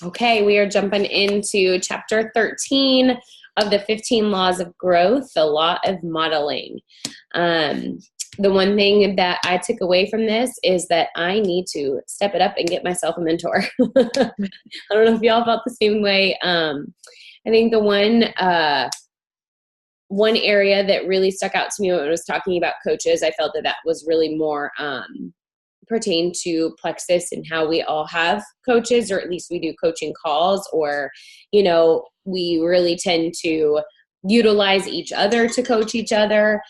Okay, we are jumping into chapter 13 of the 15 laws of growth, the law of modeling. Um, the one thing that I took away from this is that I need to step it up and get myself a mentor. I don't know if y'all felt the same way. I think the one area that really stuck out to me when I was talking about coaches, I felt that was really more pertain to Plexus and how we all have coaches, or at least we do coaching calls, or, we really tend to utilize each other to coach each other.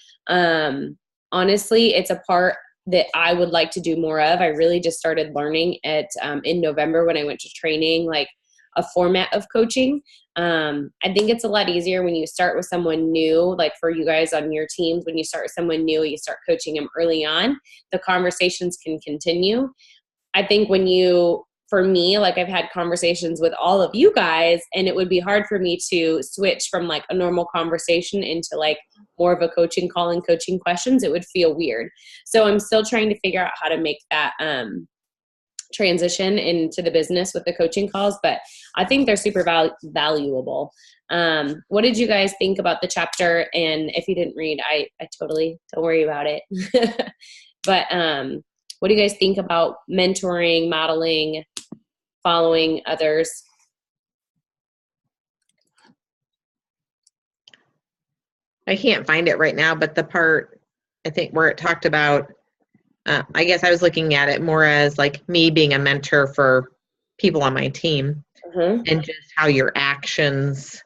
Honestly, it's a part that I would like to do more of. I really just started learning in November when I went to training, like a format of coaching. I think it's a lot easier when you start with someone new, like for you guys on your teams, when you start with someone new, you start coaching them early on, the conversations can continue. I think for me, like I've had conversations with all of you guys, and it would be hard for me to switch from like a normal conversation into like more of a coaching call and coaching questions. It would feel weird. So I'm still trying to figure out how to make that, transition into the business with the coaching calls, but I think they're super valuable. What did you guys think about the chapter? And if you didn't read, I totally don't worry about it. But what do you guys think about mentoring, modeling, following others? I can't find it right now, but the part I think where it talked about, I guess I was looking at it more as like me being a mentor for people on my team, and just how your actions,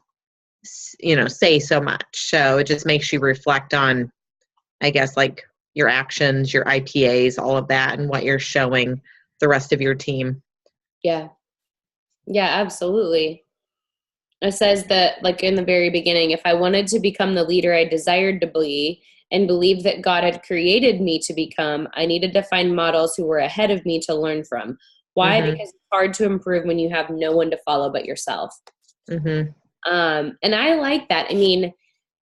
say so much. So it just makes you reflect on, I guess, like your actions, your IPAs, all of that, and what you're showing the rest of your team. Yeah. Yeah, absolutely. It says that, like in the very beginning, if I wanted to become the leader I desired to be and believe that God had created me to become, I needed to find models who were ahead of me to learn from. Why? Because it's hard to improve when you have no one to follow but yourself. And I like that. I mean,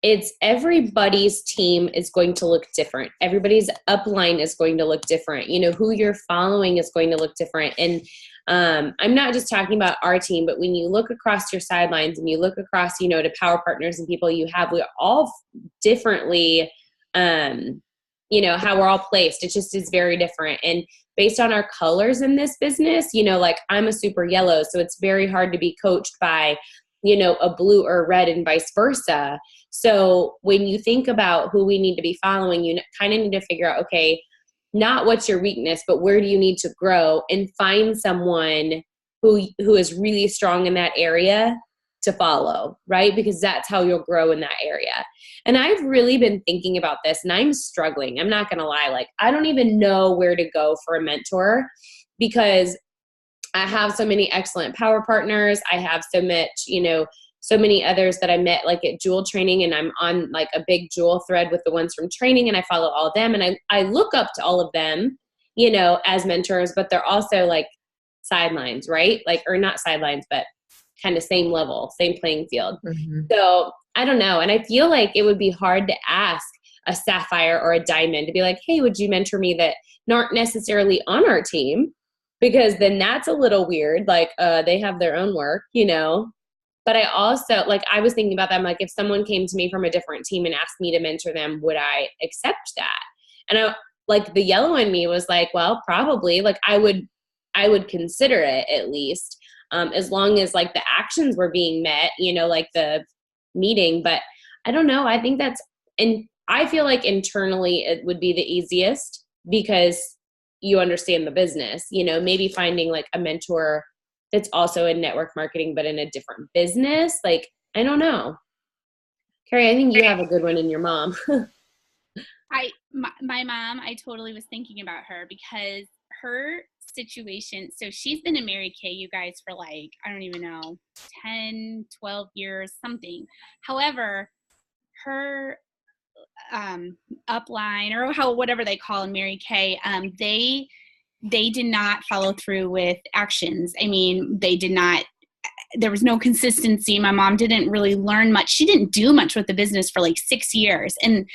it's everybody's team is going to look different. Everybody's upline is going to look different. Who you're following is going to look different. And I'm not just talking about our team, but when you look across your sidelines and you look across, to power partners and people you have, we're all differently, how we're all placed. It just is very different. And based on our colors in this business, like I'm a super yellow, so it's very hard to be coached by, a blue or red and vice versa. So when you think about who we need to be following, you kind of need to figure out, okay, not what's your weakness, but where do you need to grow, and find someone who is really strong in that area to follow, right? Because that's how you'll grow in that area. And I've really been thinking about this, and I'm struggling. I'm not going to lie. Like, I don't even know where to go for a mentor, because I have so many excellent power partners. I have so much, so many others that I met like at Jewel training, and I'm on like a big Jewel thread with the ones from training, and I follow all of them. And I look up to all of them, as mentors, but they're also like sidelines, right? Like, or not sidelines, but kind of same level, same playing field. So I don't know. And I feel like it would be hard to ask a sapphire or a diamond to be like, hey, would you mentor me that aren't necessarily on our team? Because then that's a little weird. Like, they have their own work, But I also, like, I was thinking about that. I'm like, if someone came to me from a different team and asked me to mentor them, would I accept that? And like, the yellow in me was like, well, probably. Like, I would consider it at least, as long as like the actions were being met, like the meeting. But I don't know. I think and I feel like internally it would be the easiest, because you understand the business, maybe finding like a mentor that's also in network marketing, but in a different business. Like, I don't know. Carrie, I think you have a good one in your mom. My mom, I totally was thinking about her, because her situation, so she's been in Mary Kay, you guys, for like, I don't even know, 10, 12 years, something. However, her upline, or whatever they call in Mary Kay, they did not follow through with actions. I mean, there was no consistency. My mom didn't really learn much. She didn't do much with the business for like 6 years. And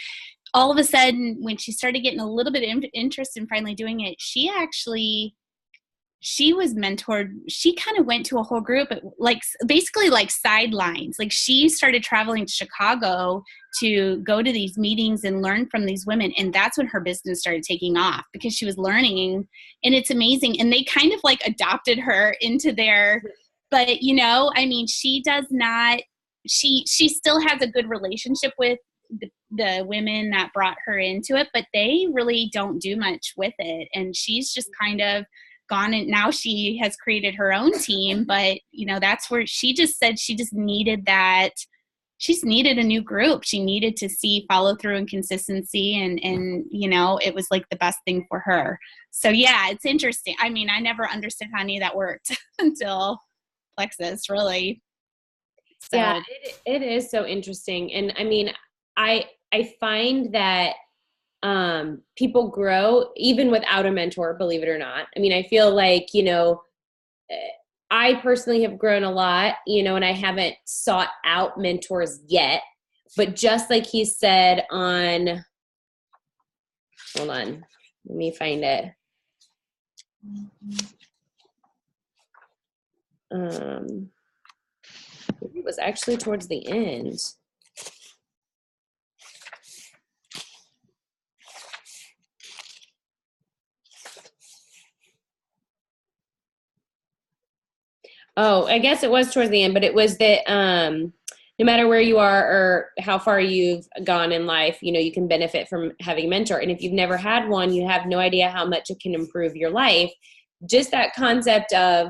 all of a sudden, when she started getting a little bit of interest in finally doing it, she actually she was mentored. She kind of went to a whole group, like basically like sidelines. Like she started traveling to Chicago to go to these meetings and learn from these women. And that's when her business started taking off, because she was learning, and it's amazing. And they kind of like adopted her into their, but you know, I mean, she does not, she still has a good relationship with the women that brought her into it, but they really don't do much with it. And she's just kind of gone, and now she has created her own team. But you know, that's where she just said she just needed that. She's needed a new group. She needed to see follow through and consistency, and you know, it was like the best thing for her. So yeah, it's interesting. I mean, I never understood how any of that worked until Plexus, really. So. Yeah, it is so interesting. And I mean, I find that people grow even without a mentor, believe it or not. I mean, I feel like, you know, I personally have grown a lot, you know, and I haven't sought out mentors yet. But just like he said on, hold on, let me find it. It was actually towards the end. Oh, I guess it was towards the end, but it was that no matter where you are or how far you've gone in life, you know, you can benefit from having a mentor. And if you've never had one, you have no idea how much it can improve your life. Just that concept of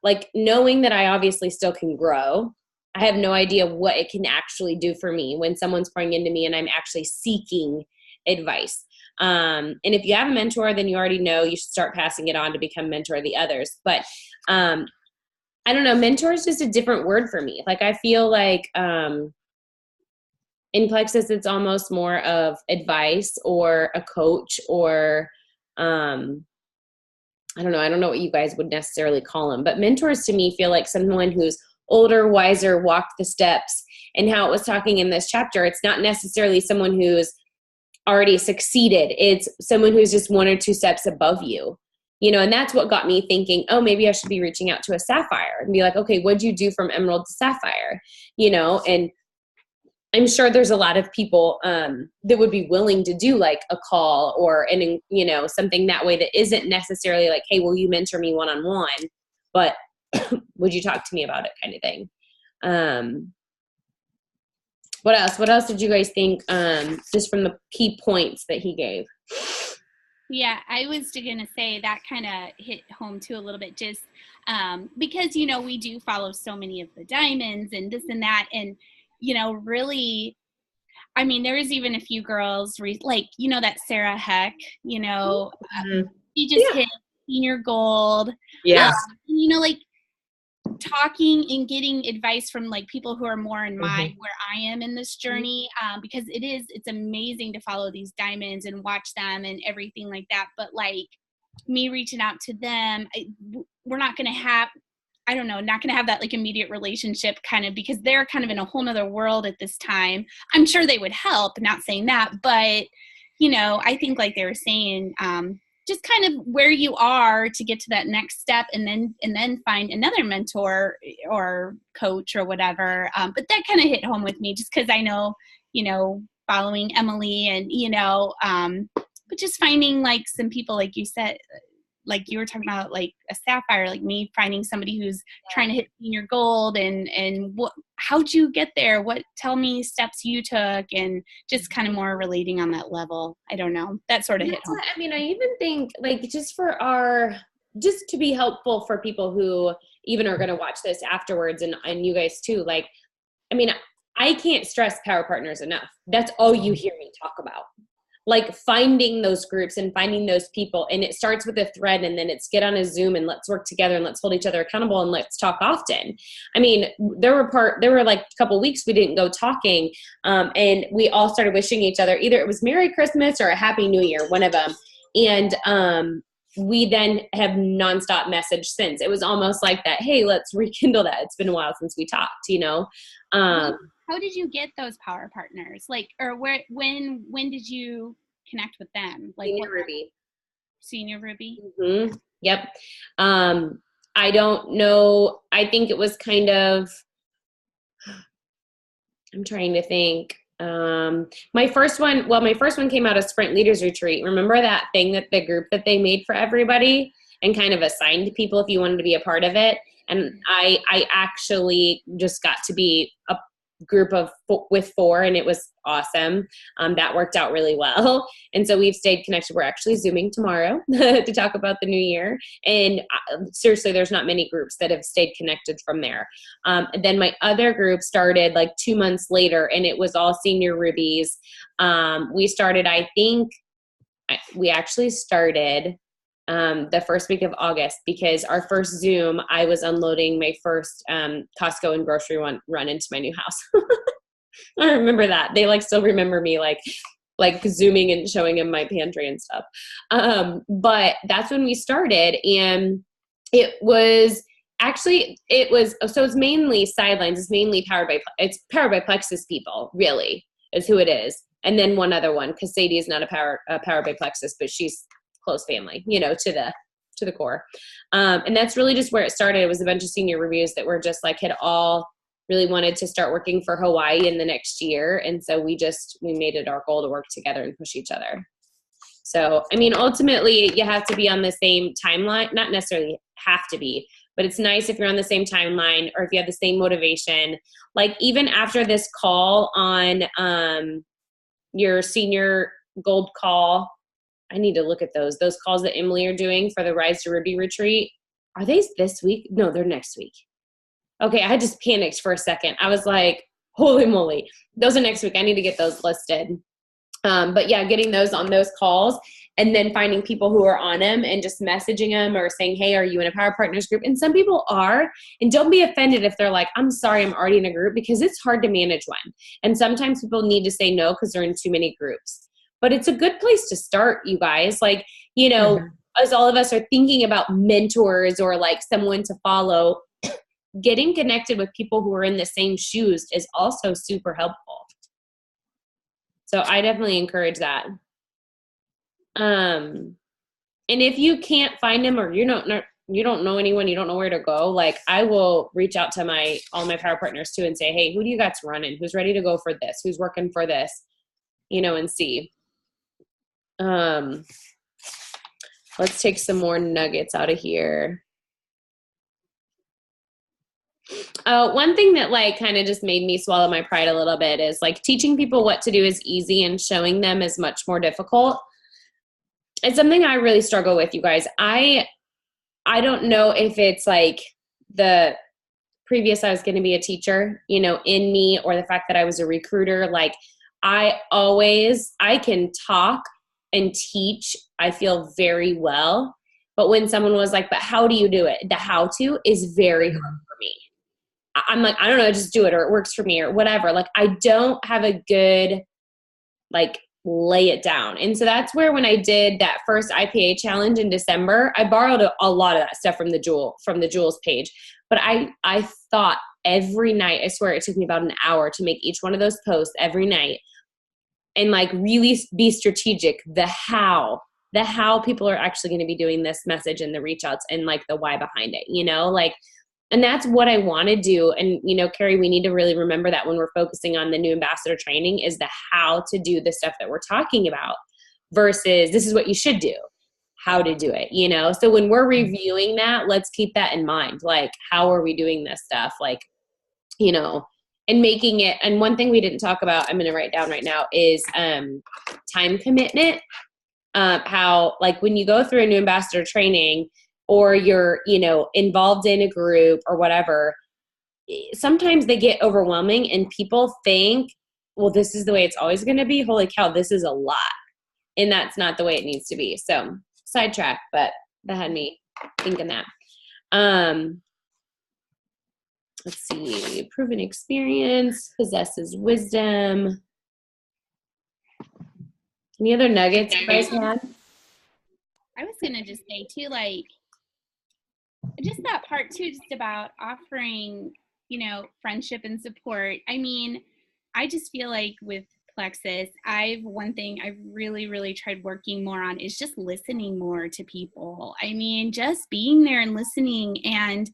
like knowing that I obviously still can grow. I have no idea what it can actually do for me when someone's pouring into me and I'm actually seeking advice. And if you have a mentor, then you already know you should start passing it on to become mentor of the others. But I don't know, mentor is just a different word for me. Like I feel like in Plexus, it's almost more of advice or a coach or I don't know what you guys would necessarily call them, but mentors to me feel like someone who's older, wiser, walked the steps. And how it was talking in this chapter, it's not necessarily someone who's already succeeded. It's someone who's just one or two steps above you, you know, and that's what got me thinking, oh, maybe I should be reaching out to a Sapphire and be like, okay, what'd you do from Emerald to Sapphire? You know, and I'm sure there's a lot of people that would be willing to do like a call or, and you know, something that way that isn't necessarily like, hey, will you mentor me one-on-one, but would you talk to me about it kind of thing. What else did you guys think just from the key points that he gave? Yeah, I was going to say that kind of hit home too a little bit, just because, you know, we do follow so many of the diamonds and this and that. And, you know, really, I mean, there is even a few girls like, you know, that Sarah Heck, you know, she just hit senior gold. Yeah. You know, like talking and getting advice from like people who are more in my where I am in this journey, because it's amazing to follow these diamonds and watch them and everything like that. But like me reaching out to them, we're not going to have, I don't know, not going to have that like immediate relationship kind of, because they're kind of in a whole nother world at this time. I'm sure they would help, not saying that, but you know, I think like they were saying, just kind of where you are to get to that next step, and then find another mentor or coach or whatever. But that kind of hit home with me just because I know, you know, following Emily and, you know, but just finding like some people, like you said, like you were talking about, like a Sapphire, like me finding somebody who's trying to hit senior gold, and how'd you get there? Tell me steps you took, and just kind of more relating on that level. I don't know. That sort of hit home. I mean, I even think like just to be helpful for people who even are going to watch this afterwards, and you guys too. Like, I mean, I can't stress Power Partners enough. That's all you hear me talk about. Like finding those groups and finding those people. And it starts with a thread, and then it's get on a Zoom and let's work together and let's hold each other accountable and let's talk often. I mean, there were like a couple weeks we didn't go talking, and we all started wishing each other, either it was Merry Christmas or a Happy New Year, one of them. And we then have nonstop message since. It was almost like that, hey, let's rekindle that. It's been a while since we talked, you know? How did you get those Power Partners? Like, or when did you connect with them? Like Senior Ruby. Senior Ruby? Mm-hmm. Yep. I don't know. I think it was kind of, I'm trying to think. My first one came out of Sprint Leaders Retreat. Remember that thing that the group that they made for everybody and kind of assigned people if you wanted to be a part of it? And I actually just got to be a group of with 4, and it was awesome. That worked out really well. And so we've stayed connected. We're actually Zooming tomorrow to talk about the new year. And seriously, there's not many groups that have stayed connected from there. And then my other group started like 2 months later, and it was all senior rubies. We started, I think we actually started the first week of August, because our first Zoom, I was unloading my first Costco and grocery run into my new house. I remember that. They like still remember me like Zooming and showing them my pantry and stuff. But that's when we started, and it's mainly Sidelines. It's powered by Plexus people, really, is who it is. And then one other one, because Sadie is not powered by Plexus, but she's close family, to the core. And that's really just where it started. It was a bunch of senior reviews that were just like, had all really wanted to start working for Hawaii in the next year. And so we made it our goal to work together and push each other. So, I mean, ultimately you have to be on the same timeline, not necessarily have to be, but it's nice if you're on the same timeline or if you have the same motivation. Like even after this call on your senior gold call, I need to look at those calls that Emily are doing for the Rise to Ruby retreat. Are they this week? No, they're next week. Okay, I just panicked for a second. I was like, holy moly, those are next week. I need to get those listed. But yeah, getting those on those calls and then finding people who are on them and just messaging them or saying, hey, are you in a Power Partners group? And some people are, and don't be offended if they're like, I'm sorry, I'm already in a group, because it's hard to manage one. And sometimes people need to say no because they're in too many groups. But it's a good place to start, you guys. Like, as all of us are thinking about mentors or like someone to follow, getting connected with people who are in the same shoes is also super helpful. So I definitely encourage that. And if you can't find them or you don't know anyone, you don't know where to go, like I will reach out to all my Power Partners too and say, hey, who do you got's running? Who's ready to go for this? Who's working for this? And see. Let's take some more nuggets out of here. One thing that like kind of just made me swallow my pride a little bit is like teaching people what to do is easy and showing them is much more difficult. It's something I really struggle with, you guys. I don't know if it's like the previous I was going to be a teacher, in me, or the fact that I was a recruiter. Like I can talk and teach, I feel very well. But when someone was like, but how do you do it? The how to is very hard for me. I'm like, I don't know, just do it, or it works for me, or whatever. Like I don't have a good, like, lay it down. And so that's where when I did that first IPA challenge in December, I borrowed a lot of that stuff from the Jules page. But I thought every night, I swear it took me about an hour to make each one of those posts every night. And like really be strategic, the how people are actually going to be doing this message and the reach outs and like the why behind it, like, and that's what I want to do. And, Carrie, we need to really remember that when we're focusing on the new ambassador training is the how to do the stuff that we're talking about versus this is what you should do, how to do it, So when we're reviewing that, let's keep that in mind. Like, how are we doing this stuff? Like, and making it, and one thing we didn't talk about, I'm going to write down right now, is time commitment. How, like, when you go through a new ambassador training or you're, involved in a group or whatever, sometimes they get overwhelming and people think, well, this is the way it's always going to be. Holy cow, this is a lot. And that's not the way it needs to be. So sidetrack, but that had me thinking that. Let's see, proven experience, possesses wisdom. Any other nuggets you guys had? I was going to just say too, like, just that part too, just about offering, friendship and support. I mean, I just feel like with Plexus, one thing I've really, really tried working more on is just listening more to people. I mean, just being there and listening and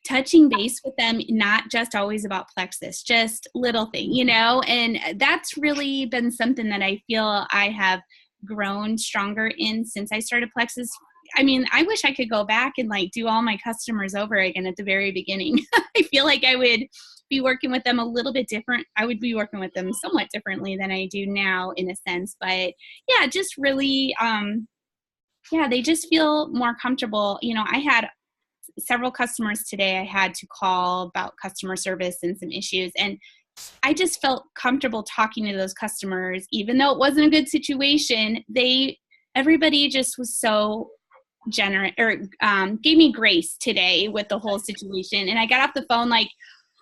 touching base with them, not just always about Plexus, just little thing, and that's really been something that I feel I have grown stronger in since I started Plexus. I mean, I wish I could go back and like do all my customers over again at the very beginning. I feel like I would be working with them a little bit different. I would be working with them somewhat differently than I do now in a sense, but yeah, just really, they just feel more comfortable. I had several customers today I had to call about customer service and some issues. And I just felt comfortable talking to those customers, even though it wasn't a good situation. Everybody just was so generous or gave me grace today with the whole situation. And I got off the phone like,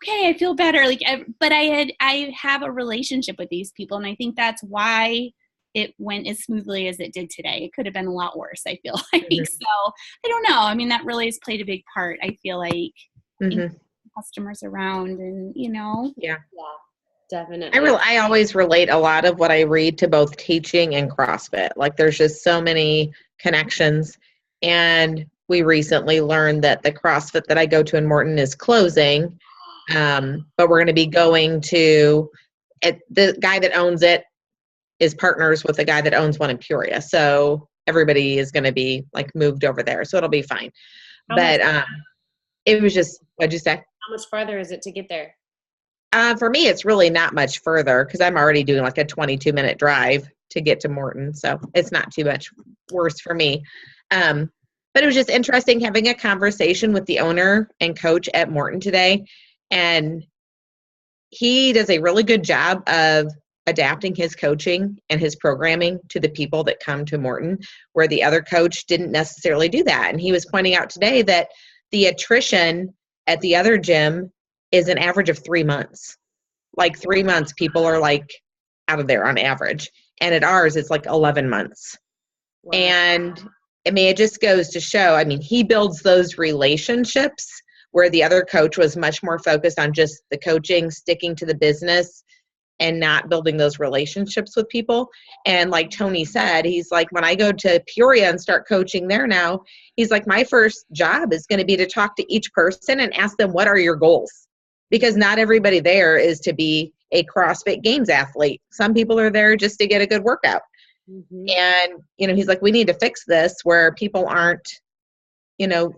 okay, I feel better. But I have a relationship with these people. And I think that's why it went as smoothly as it did today. It could have been a lot worse, I feel like. Mm-hmm. So I don't know. I mean, that really has played a big part, I feel like, Mm-hmm. customers around and, Yeah, definitely. I always relate a lot of what I read to both teaching and CrossFit. Like there's just so many connections. And we recently learned that the CrossFit that I go to in Morton is closing. But we're going to be going to the guy that owns it is partners with the guy that owns one in Peoria. So everybody is going to be like moved over there. So it'll be fine. But it was just, what'd you say? How much farther is it to get there? For me, it's really not much further because I'm already doing like a 22-minute drive to get to Morton. So it's not too much worse for me. But it was just interesting having a conversation with the owner and coach at Morton today. And he does a really good job of adapting his coaching and his programming to the people that come to Morton, where the other coach didn't necessarily do that. And he was pointing out today that the attrition at the other gym is an average of 3 months. Like 3 months, people are like out of there on average. And at ours, it's like 11 months. Wow. And I mean, it just goes to show, I mean, he builds those relationships where the other coach was much more focused on just the coaching, sticking to the business, and not building those relationships with people. And like Tony said, he's like, when I go to Peoria and start coaching there now, he's like, my first job is going to be to talk to each person and ask them, what are your goals? Because not everybody there is to be a CrossFit Games athlete. Some people are there just to get a good workout. Mm-hmm. And, he's like, we need to fix this where people aren't,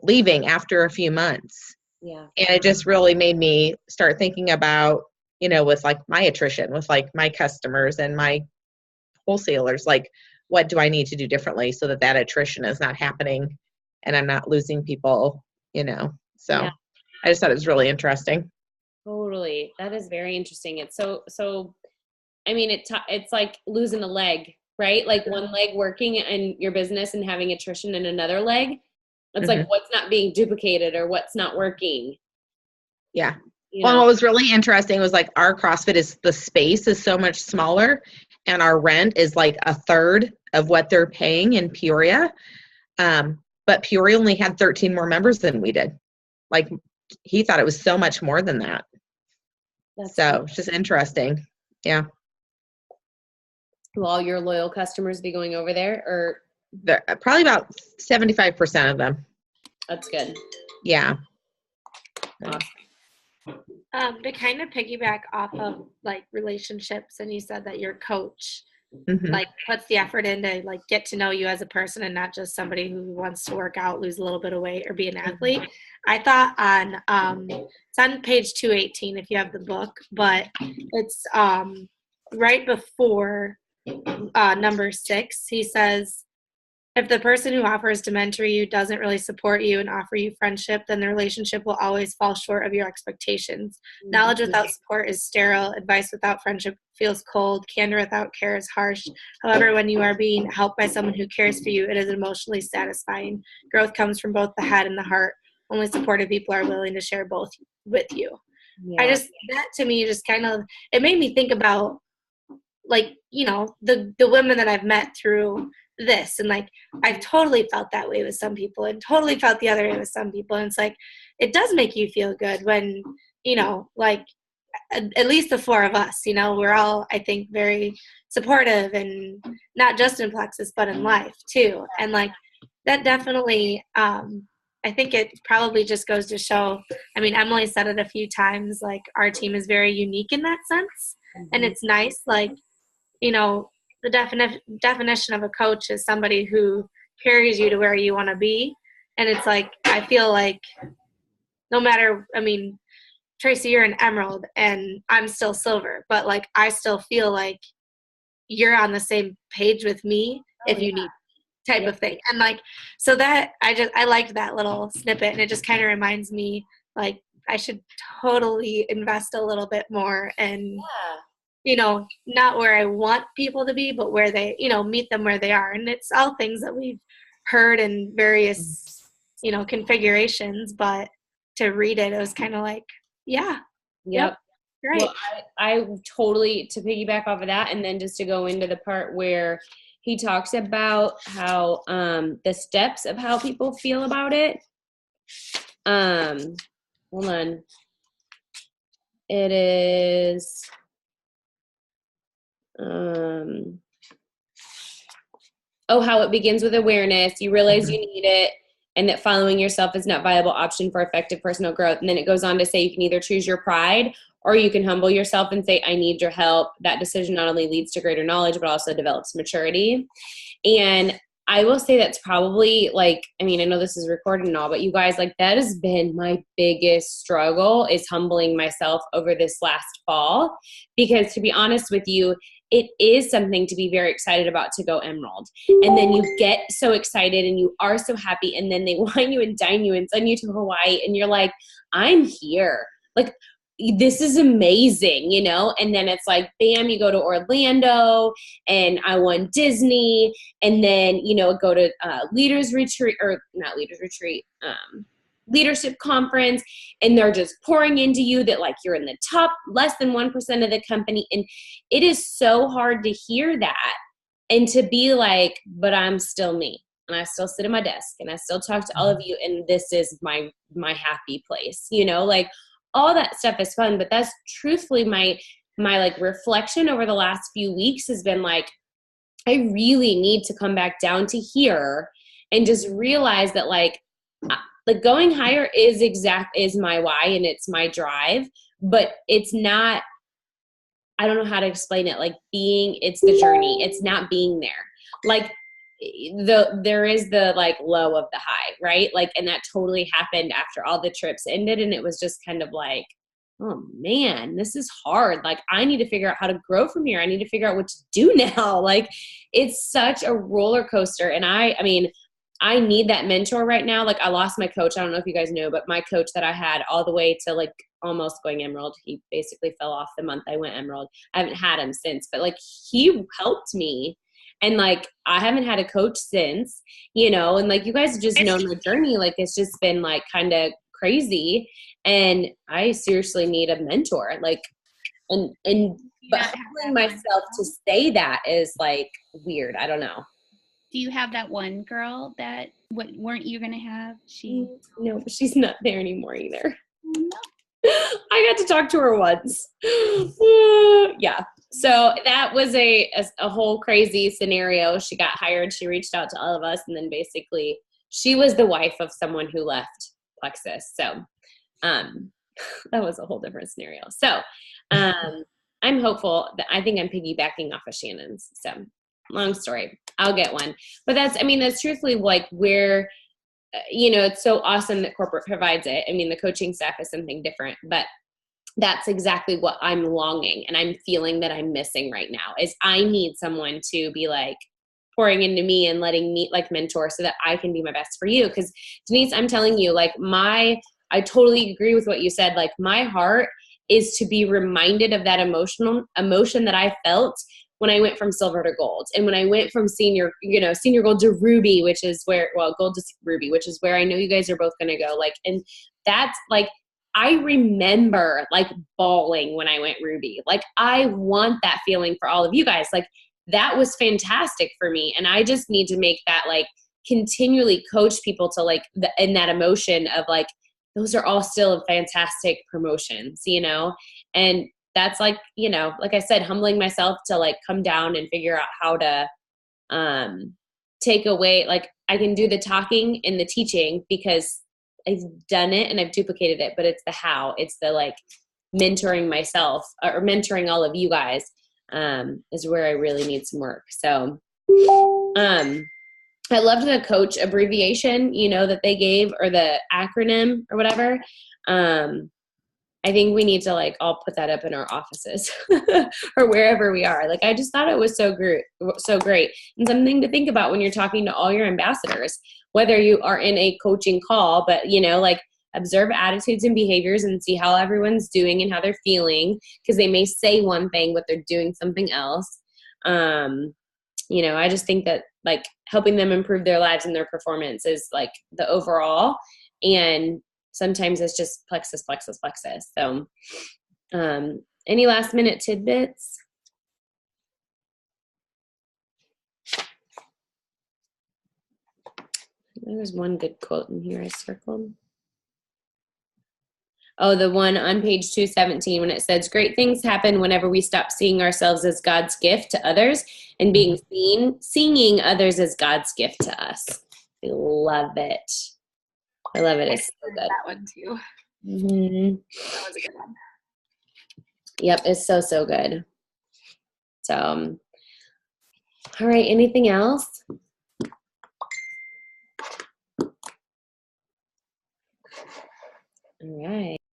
leaving after a few months. Yeah. And it just really made me start thinking about, with like my attrition, with like my customers and my wholesalers, like what do I need to do differently so that attrition is not happening and I'm not losing people, So yeah. I just thought it was really interesting. Totally. That is very interesting. It's so, I mean, it's like losing a leg, right? Like one leg working in your business and having attrition in another leg. It's like what's not being duplicated or what's not working. Yeah. Well, what was really interesting was like our CrossFit the space is so much smaller and our rent is like a third of what they're paying in Peoria. But Peoria only had 13 more members than we did. Like he thought it was so much more than that. So it's just interesting. Yeah. Will all your loyal customers be going over there or? Probably about 75% of them. That's good. Yeah. Awesome. To kind of piggyback off of like relationships, and you said that your coach like puts the effort in to like get to know you as a person and not just somebody who wants to work out, lose a little bit of weight, or be an athlete. I thought it's on page 218 if you have the book, but it's right before number 6. He says, if the person who offers to mentor you doesn't really support you and offer you friendship, then the relationship will always fall short of your expectations. Mm-hmm. Knowledge without support is sterile. Advice without friendship feels cold. Candor without care is harsh. However, when you are being helped by someone who cares for you, it is emotionally satisfying. Growth comes from both the head and the heart. Only supportive people are willing to share both with you. Yeah. That to me just kind of, it made me think about like, the women that I've met through this, and like I've totally felt that way with some people and totally felt the other way with some people, and it's like it does make you feel good when like at least the four of us, you know, we're all, I think, very supportive, and not just in Plexus, but in life too. And like, that definitely, I think it probably just goes to show, I mean, Emily said it a few times, like, our team is very unique in that sense. And it's nice, like, you know, the definition of a coach is somebody who carries you to where you want to be. And it's like, I feel like no matter, I mean, Tracy, you're an emerald and I'm still silver, but like, I still feel like you're on the same page with me if you need type of thing. And like, so that I liked that little snippet, and it just kind of reminds me like I should totally invest a little bit more, and you know, not where I want people to be, but where they, you know, meet them where they are. And it's all things that we've heard in various, you know, configurations, but to read it, it was kind of like, yeah. Yep. Right. Well, I totally, to piggyback off of that, and then just to go into the part where he talks about how the steps of how people feel about it. Hold on. It is how it begins with awareness. You realize you need it, and that following yourself is not a viable option for effective personal growth. And then it goes on to say you can either choose your pride, or you can humble yourself and say, I need your help. That decision not only leads to greater knowledge, but also develops maturity. And I will say that's probably like, I mean, I know this is recorded and all, but you guys, like, that has been my biggest struggle, is humbling myself over this last fall. Because to be honest with you, it is something to be very excited about, to go emerald. And then you get so excited and you are so happy, and then they wine you and dine you and send you to Hawaii, and you're like, I'm here. Like, this is amazing, you know? And then it's like, bam, you go to Orlando, and I won Disney, and then, you know, go to leadership conference, and they're just pouring into you that like you're in the top less than 1% of the company. And it is so hard to hear that and to be like, but I'm still me, and I still sit at my desk, and I still talk to all of you, and this is my happy place, you know? Like, all that stuff is fun, but that's truthfully my like reflection over the last few weeks has been like, I really need to come back down to here and just realize that like going higher is my why, and it's my drive, but it's not, I don't know how to explain it. Like, it's the journey. It's not being there. Like, there is the like low of the high, right? Like, and that totally happened after all the trips ended, and it was just kind of like, oh man, this is hard. Like, I need to figure out how to grow from here. I need to figure out what to do now. Like, it's such a roller coaster. And I mean, I need that mentor right now. Like, I lost my coach. I don't know if you guys know, but my coach that I had all the way to like almost going emerald, he basically fell off the month I went emerald. I haven't had him since, but like, he helped me. And like, I haven't had a coach since, you know, and like, you guys have just known my journey. Like, it's just been like kind of crazy, and I seriously need a mentor. Like, but humbling myself to say that is like weird. I don't know. Do you have that one girl that weren't you gonna have? No, but she's not there anymore either. No. I got to talk to her once. Yeah. So that was a whole crazy scenario. She got hired. She reached out to all of us, and then basically she was the wife of someone who left Plexus. So that was a whole different scenario. So I'm hopeful that I think I'm piggybacking off of Shannon's. So long story. I'll get one. But that's truthfully like where, you know, it's so awesome that corporate provides it. I mean, the coaching staff is something different, but that's exactly what I'm longing and I'm feeling that I'm missing right now, is I need someone to be like pouring into me and letting me like mentor so that I can be my best for you. Because Denise, I'm telling you, like I totally agree with what you said. Like, my heart is to be reminded of that emotion that I felt when I went from silver to gold, and when I went from senior gold to ruby, gold to ruby, which is where I know you guys are both going to go. Like, and that's like, I remember like bawling when I went ruby. Like, I want that feeling for all of you guys. Like, that was fantastic for me. And I just need to make that like continually coach people to like in that emotion of like those are all still fantastic promotions, you know? And that's like, you know, like I said, humbling myself to like come down and figure out how to take away, like I can do the talking and the teaching because I've done it and I've duplicated it, but it's the how. It's the like mentoring myself or mentoring all of you guys is where I really need some work. So I loved the coach abbreviation, you know, that they gave, or the acronym or whatever. I think we need to like all put that up in our offices or wherever we are. Like, I just thought it was so great, and something to think about when you're talking to all your ambassadors, whether you are in a coaching call, but you know, like observe attitudes and behaviors and see how everyone's doing and how they're feeling, because they may say one thing, but they're doing something else. You know, I just think that like helping them improve their lives and their performance is like the overall, and sometimes it's just plexus. So, any last minute tidbits? There was one good quote in here I circled. Oh, the one on page 217 when it says, great things happen whenever we stop seeing ourselves as God's gift to others and being seeing others as God's gift to us. I love it. I love it. It's so good. That one too. Mm-hmm. That was a good one. Yep, it's so good. So, all right, anything else? All right.